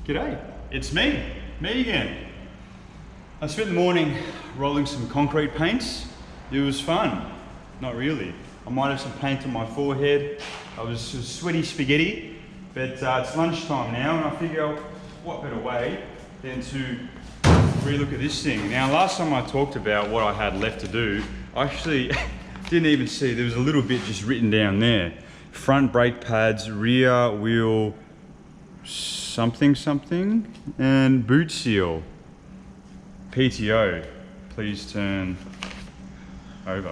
G'day, it's me again. I spent the morning rolling some concrete paints. It was fun. Not really. I might have some paint on my forehead. I was sweaty spaghetti, but it's lunchtime now and I figure what better way than to relook at this thing. Now last time I talked about what I had left to do, I actually didn't even see, there was a little bit just written down there. Front brake pads, rear wheel something, and boot seal. PTO, please turn over.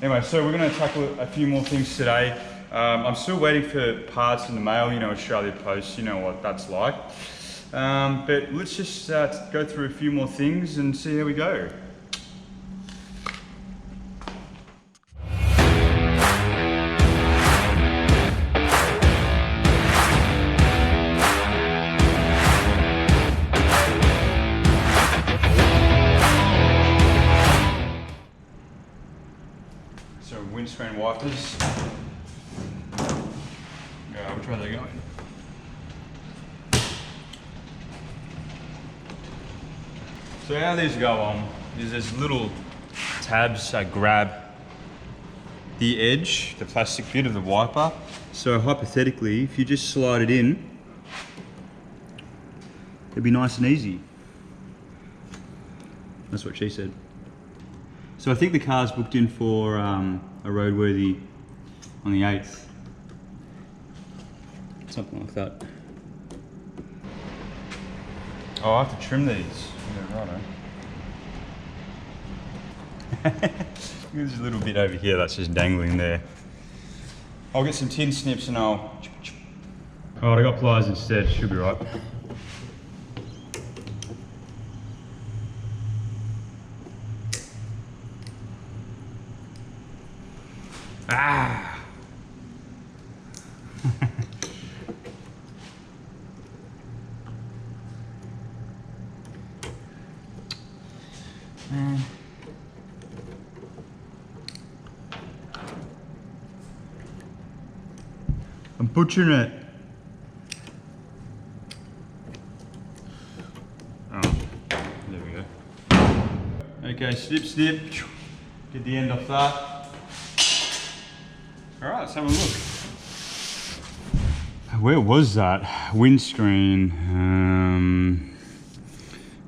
Anyway, so we're going to tackle a few more things today. I'm still waiting for parts in the mail, you know, Australia Post, you know what that's like. But let's just go through a few more things and see how we go. So windscreen wipers. Which way are they going? So how these go on is there's little tabs that grab the edge, the plastic bit of the wiper. So hypothetically, if you just slide it in, it'd be nice and easy. That's what she said. So I think the car's booked in for a Roadworthy on the 8th. Something like that. Oh, I have to trim these. Yeah, righto. There's a little bit over here that's just dangling there. I'll get some tin snips and I'll... Oh, I got pliers instead, should be right. Ah! Man. I'm butchering it. Oh, there we go. Okay, snip. Get the end off that. Alright, let's have a look. Where was that? Windscreen.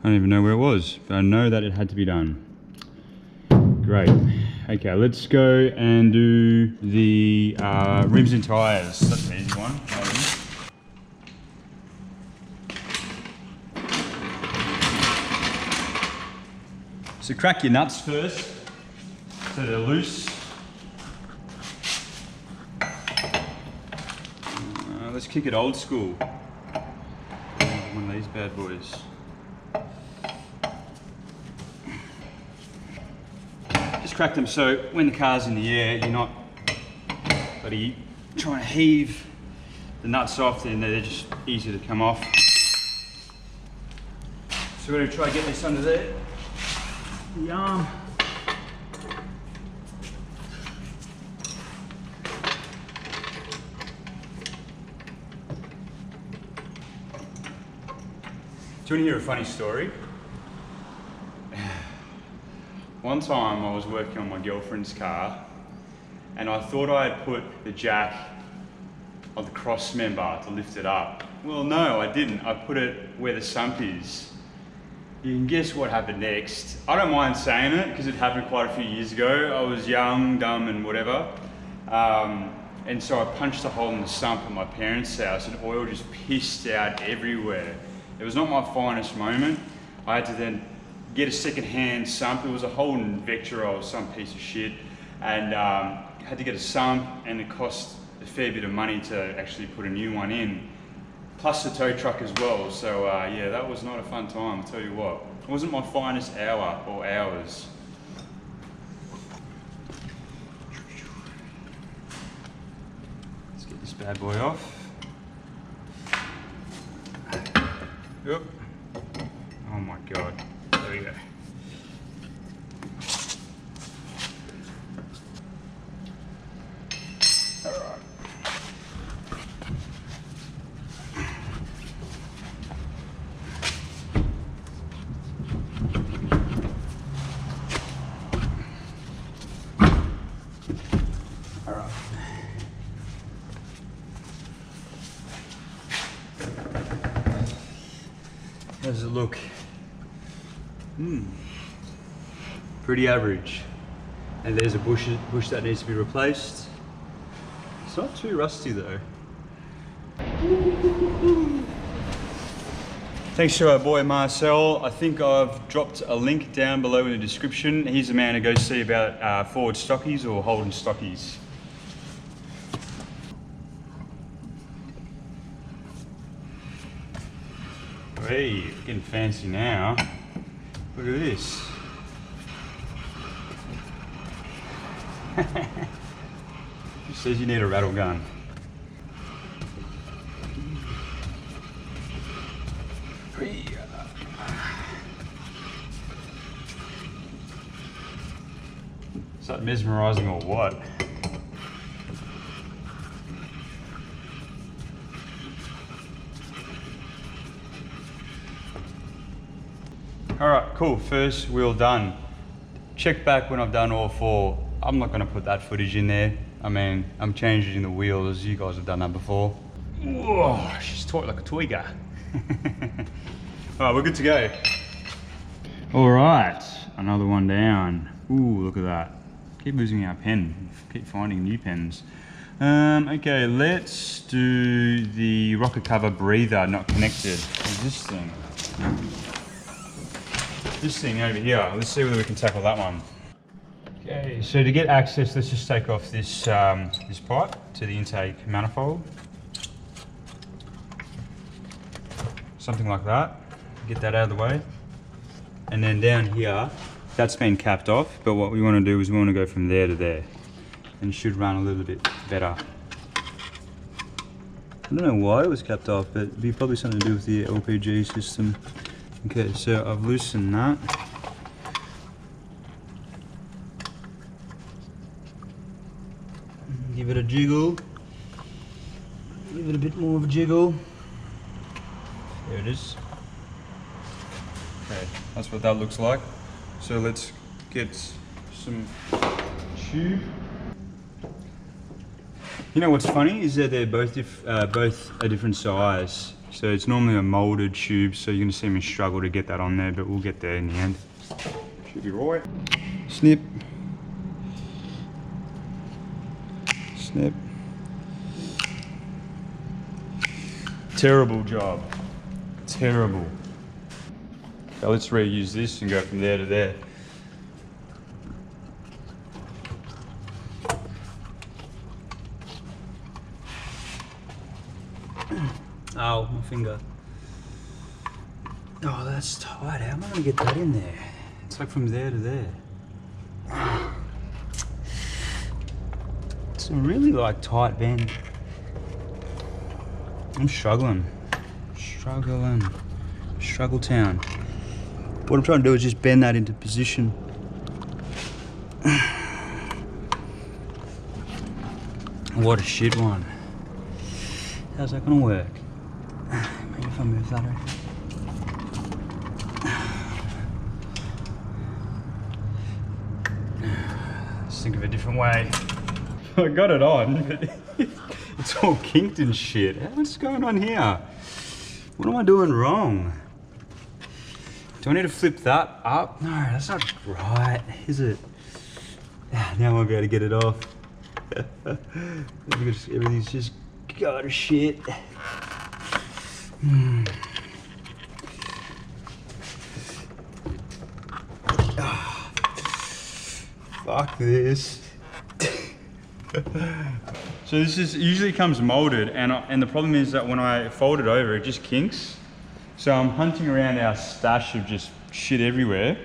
I don't even know where it was, but I know that it had to be done. Great. Okay, let's go and do the rims and tyres. That's an easy one. So crack your nuts first, so they're loose. Let's kick it old school. One of these bad boys. Just crack them so when the car's in the air, you're not bloody trying to heave the nuts off, and they're just easy to come off. So we're going to try to get this under there. The arm. Do you want to hear a funny story? One time I was working on my girlfriend's car and I thought I had put the jack of the cross member to lift it up. Well, no, I didn't. I put it where the sump is. You can guess what happened next. I don't mind saying it because it happened quite a few years ago. I was young, dumb and whatever. And so I punched a hole in the sump at my parents' house and oil just pissed out everywhere. It was not my finest moment. I had to then get a second-hand sump. It was a Holden Vector or some piece of shit, and had to get a sump, and it cost a fair bit of money to actually put a new one in, plus the tow truck as well. So yeah, that was not a fun time, I'll tell you what. It wasn't my finest hour or hours. Let's get this bad boy off. Yep. Oh my god. There we go. Alright. How does it look? Pretty average. And there's a bush that needs to be replaced. It's not too rusty though. Thanks to our boy Marcel. I think I've dropped a link down below in the description. He's the man to go see about forward stockies or Holden stockies. Hey, getting fancy now. Look at this. It says you need a rattle gun. Is that mesmerizing or what? All right, cool, first wheel done. Check back when I've done all four. I'm not gonna put that footage in there. I mean, I'm changing the wheels, you guys have done that before. Whoa, she's toy like a toy guy. All right, we're good to go. All right, another one down. Ooh, look at that. Keep losing our pen, keep finding new pens. Okay, let's do the rocker cover breather, not connected. This thing. This thing over here. Let's see whether we can tackle that one. Okay, so to get access, let's just take off this this pipe to the intake manifold. Something like that. Get that out of the way. And then down here, that's been capped off, but what we want to do is we want to go from there to there. And it should run a little bit better. I don't know why it was capped off, but it'd be probably something to do with the LPG system. Okay, so I've loosened that. Give it a jiggle. Give it a bit more of a jiggle. There it is. Okay, that's what that looks like. So let's get some tube. You know what's funny is that they're both a different size. So it's normally a molded tube, so you're gonna see me struggle to get that on there, but we'll get there in the end. Should be right. Snip. Snip. Terrible job. Terrible. Okay, let's reuse this and go from there to there. Oh, my finger. Oh, that's tight. How am I going to get that in there? It's like from there to there. It's a really like tight bend. I'm struggling. Struggle town. What I'm trying to do is just bend that into position. What a shit one. How's that gonna work? Maybe if I move that over. Let's think of a different way. I got it on, but it's all kinked and shit. What's going on here? What am I doing wrong? Do I need to flip that up? No, that's not right, is it? Now I won't be able to get it off. Everything's just got to shit. Fuck this. So this is usually comes molded, and the problem is that when I fold it over, it just kinks. So I'm hunting around our stash of just shit everywhere.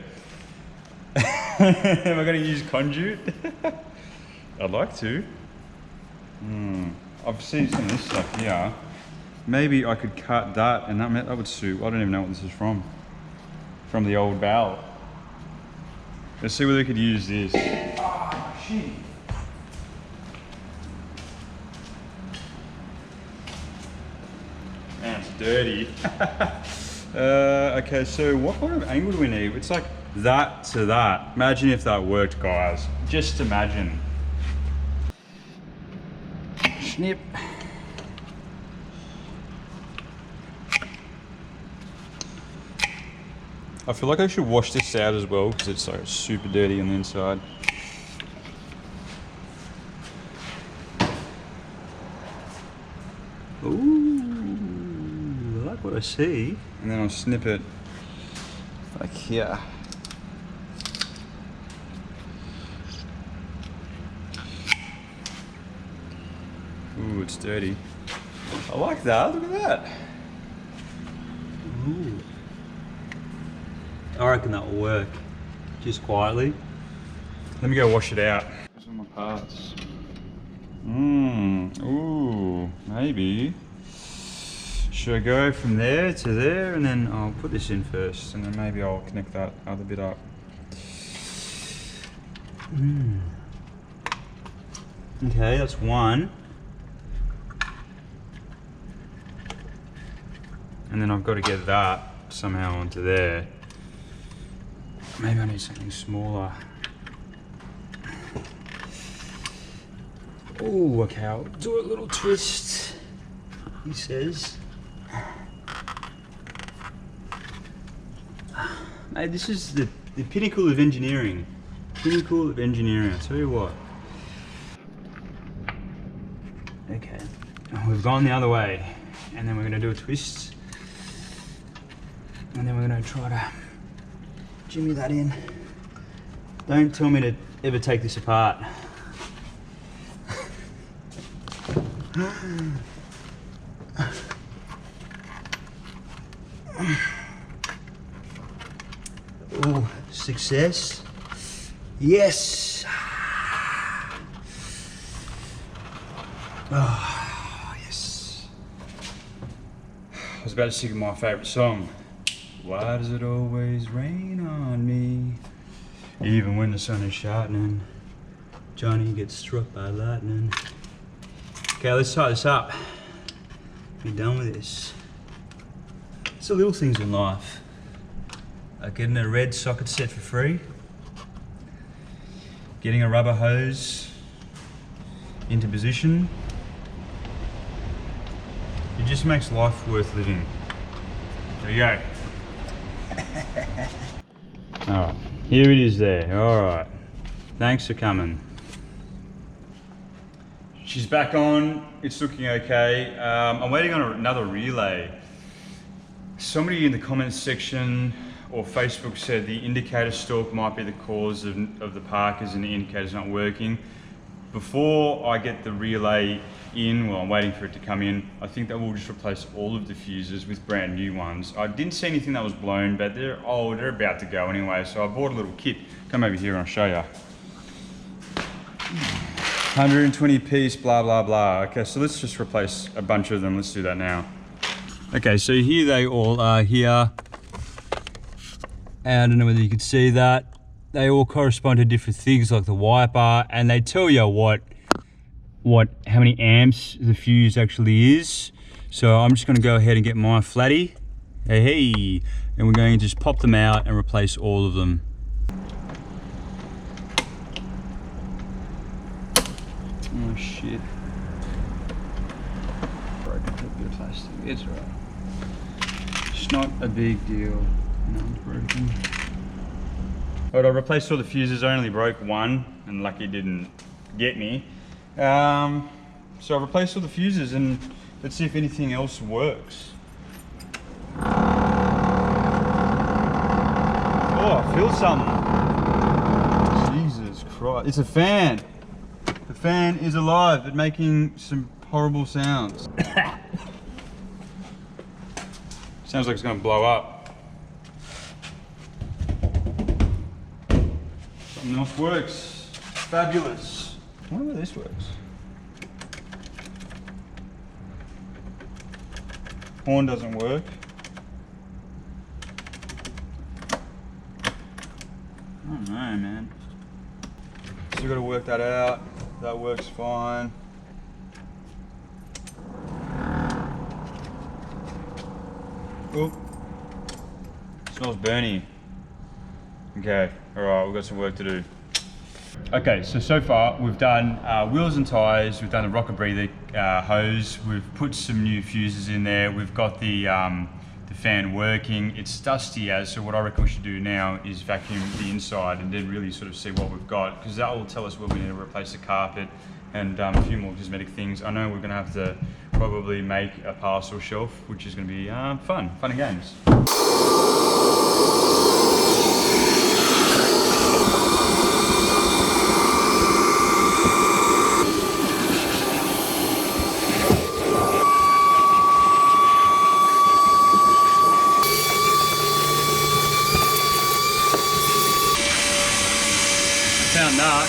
Am I going to use conduit? I'd like to. I've seen some of this stuff here. Maybe I could cut that, and that would suit. I don't even know what this is from. From the old valve. Let's see whether we could use this. Oh, shit. Man, it's dirty. Okay, so what kind of angle do we need? It's like that to that. Imagine if that worked, guys. Just imagine. Snip. I feel like I should wash this out as well because it's like super dirty on the inside. Ooh, I like what I see. And then I'll snip it like here. Ooh, it's dirty. I like that, look at that. Ooh. I reckon that will work. Just quietly. Let me go wash it out. Where's all my parts? Ooh, maybe. Should I go from there to there and then I'll put this in first and then maybe I'll connect that other bit up. Okay, that's one. And then I've got to get that somehow onto there. Maybe I need something smaller. Oh, okay, I'll do a little twist, he says. Mate, this is the pinnacle of engineering. Pinnacle of engineering, I'll tell you what. Okay, we've gone the other way. And then we're gonna do a twist. And then we're gonna try to jimmy that in. Don't tell me to ever take this apart. Oh, success. Yes. Oh, yes. I was about to sing my favourite song. Why does it always rain on me? Even when the sun is shining, Johnny gets struck by lightning. Okay, let's tie this up. Be done with this. It's the little things in life. Like getting a red socket set for free. Getting a rubber hose into position. it just makes life worth living. There you go. Alright, here it is there. Alright, thanks for coming. She's back on, it's looking okay. I'm waiting on another relay. Somebody in the comments section or Facebook said the indicator stalk might be the cause of the parkers and the indicator's not working. Before I get the relay in, well, I'm waiting for it to come in, I think that will just replace all of the fuses with brand new ones. I didn't see anything that was blown, but they're old, they're about to go anyway, so I bought a little kit. Come over here and I'll show you. 120 piece, blah, blah, blah. Okay, so let's just replace a bunch of them. Let's do that now. Okay, so here they all are here. And I don't know whether you could see that. They all correspond to different things like the wiper, and they tell you how many amps the fuse actually is. So I'm just gonna go ahead and get my flatty. Hey, and we're going to just pop them out and replace all of them. Oh shit. Broken a bit of plastic, it's right. It's not a big deal. No, it's broken. Alright, I replaced all the fuses. I only broke one, and lucky it didn't get me. So I replaced all the fuses, and let's see if anything else works. Oh, I feel something. Jesus Christ. It's a fan. The fan is alive, but making some horrible sounds. Sounds like it's going to blow up. Something else works. Fabulous. I wonder where this works. Horn doesn't work. I don't know, man. Still got to work that out. That works fine. Oh, smells burny. Okay, all right, we've got some work to do. Okay, so far we've done wheels and tyres, we've done the rocker breather hose, we've put some new fuses in there, we've got the the fan working. It's dusty so what I reckon we should do now is vacuum the inside and then really sort of see what we've got, because that will tell us where we need to replace the carpet and a few more cosmetic things. I know we're gonna have to probably make a parcel shelf, which is gonna be fun and games. Found that.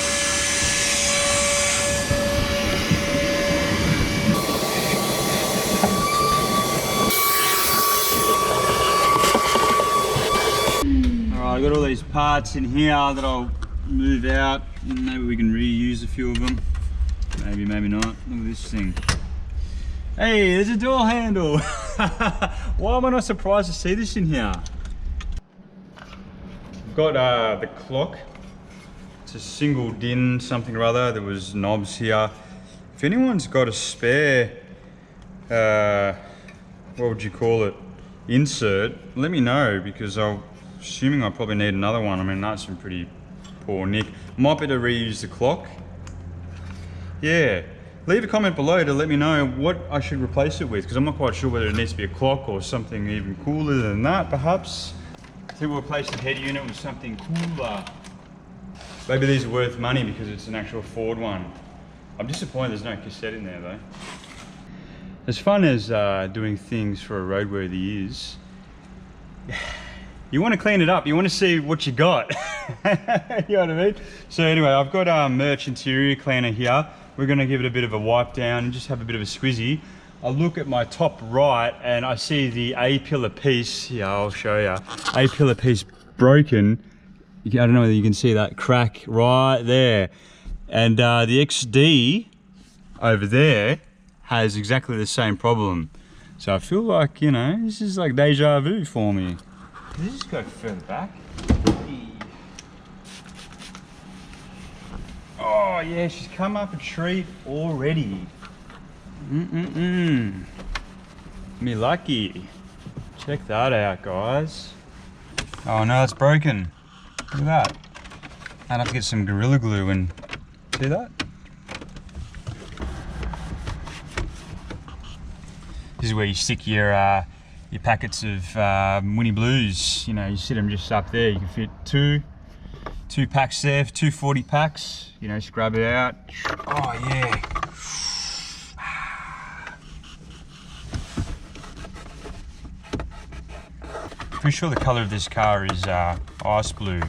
Alright, I've got all these parts in here that I'll move out. Maybe we can reuse a few of them. Maybe, maybe not. Look at this thing. Hey, there's a door handle. Why am I not surprised to see this in here? I've got the clock. It's a single DIN something or other. There was knobs here. If anyone's got a spare, what would you call it, insert, let me know, because I'm assuming I probably need another one. I mean, that's in pretty poor nick. Might be to reuse the clock. Yeah, leave a comment below to let me know what I should replace it with, because I'm not quite sure whether it needs to be a clock or something even cooler than that, perhaps. I think we'll replace the head unit with something cooler. Maybe these are worth money because it's an actual Ford one. I'm disappointed there's no cassette in there though. As fun as doing things for a Roadworthy is, you want to clean it up, you want to see what you got. You know what I mean? So anyway, I've got a Merch interior cleaner here. We're going to give it a bit of a wipe down and just have a bit of a squizzy. I look at my top right and I see the A-pillar piece. Yeah, I'll show you. A-pillar piece broken. I don't know whether you can see that crack right there. And the XD over there has exactly the same problem. So I feel like, you know, this is like deja vu for me. Does this go further back? Oh yeah, she's come up a treat already. Me lucky. Check that out, guys. Oh no, it's broken. Look at that. I'd have to get some Gorilla Glue and see that? This is where you stick your packets of Winnie Blues. You know, you sit them just up there. You can fit two packs there, 240 packs. You know, scrub it out. Oh yeah. Pretty sure the color of this car is ice blue.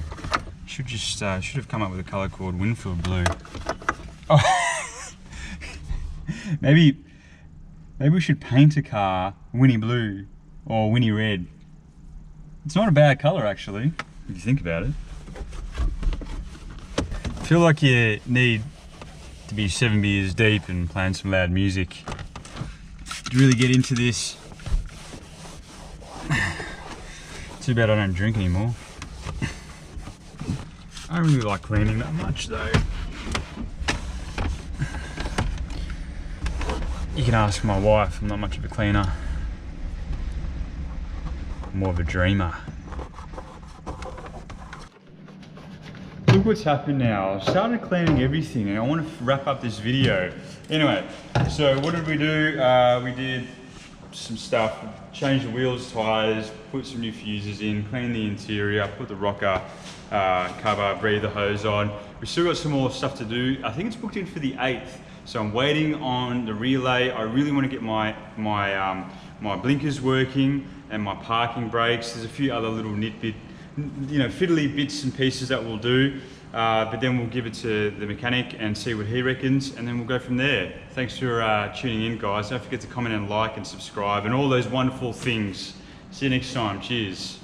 Should have come up with a color called Winfield Blue. Oh. maybe we should paint a car Winnie Blue or Winnie Red. It's not a bad color actually, if you think about it. I feel like you need to be 7 beers deep and playing some loud music to really get into this. Too bad I don't drink anymore. I don't really like cleaning that much though. You can ask my wife, I'm not much of a cleaner. I'm more of a dreamer. Look what's happened now. I've started cleaning everything and I want to wrap up this video. Anyway, so what did we do? We did some stuff, changed the wheels, tyres, put some new fuses in, cleaned the interior, put the rocker cover, breather hose on. We've still got some more stuff to do. I think it's booked in for the 8th, so I'm waiting on the relay. I really want to get my blinkers working and my parking brakes. There's a few other little fiddly bits and pieces that we'll do, but then we'll give it to the mechanic and see what he reckons, and then we'll go from there. Thanks for tuning in, guys. Don't forget to comment and like and subscribe and all those wonderful things. See you next time. Cheers.